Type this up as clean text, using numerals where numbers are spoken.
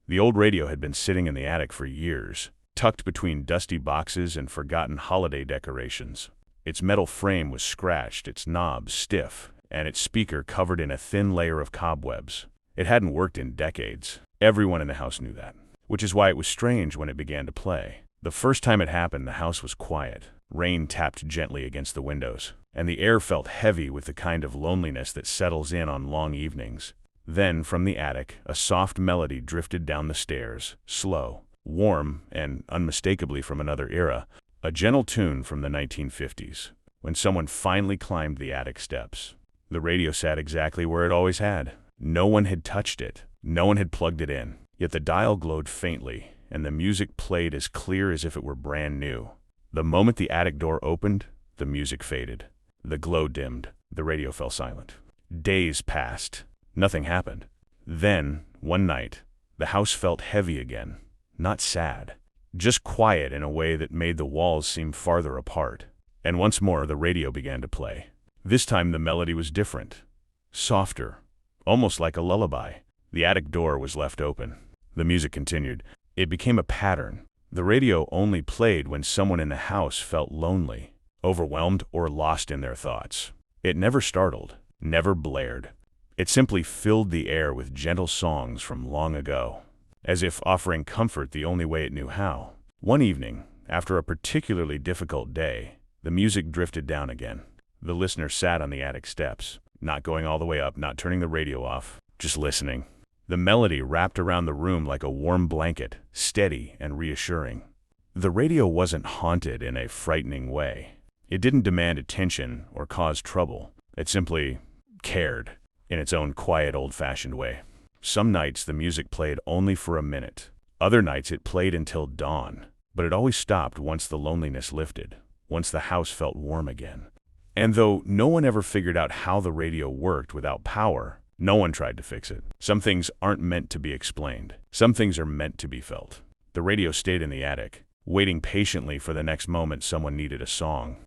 The old radio had been sitting in the attic for years, tucked between dusty boxes and forgotten holiday decorations. Its metal frame was scratched, its knobs stiff, and its speaker covered in a thin layer of cobwebs. It hadn't worked in decades. Everyone in the house knew that, which is why it was strange when it began to play. The first time it happened, the house was quiet. Rain tapped gently against the windows, and the air felt heavy with the kind of loneliness that settles in on long evenings. Then, from the attic, a soft melody drifted down the stairs, slow, warm, and unmistakably from another era, a gentle tune from the 1950s. When someone finally climbed the attic steps, the radio sat exactly where it always had. No one had touched it. No one had plugged it in. Yet the dial glowed faintly, and the music played as clear as if it were brand new. The moment the attic door opened, the music faded. The glow dimmed. The radio fell silent. Days passed. Nothing happened. Then, one night, the house felt heavy again. Not sad. Just quiet in a way that made the walls seem farther apart. And once more, the radio began to play. This time the melody was different. Softer. Almost like a lullaby. The attic door was left open. The music continued. It became a pattern. The radio only played when someone in the house felt lonely, overwhelmed, or lost in their thoughts. It never startled, never blared. It simply filled the air with gentle songs from long ago, as if offering comfort the only way it knew how. One evening, after a particularly difficult day, the music drifted down again. The listener sat on the attic steps, not going all the way up, not turning the radio off, just listening. The melody wrapped around the room like a warm blanket, steady and reassuring. The radio wasn't haunted in a frightening way. It didn't demand attention or cause trouble. It simply cared, in its own quiet, old-fashioned way. Some nights the music played only for a minute. Other nights it played until dawn. But it always stopped once the loneliness lifted, once the house felt warm again. And though no one ever figured out how the radio worked without power, no one tried to fix it. Some things aren't meant to be explained. Some things are meant to be felt. The radio stayed in the attic, waiting patiently for the next moment someone needed a song.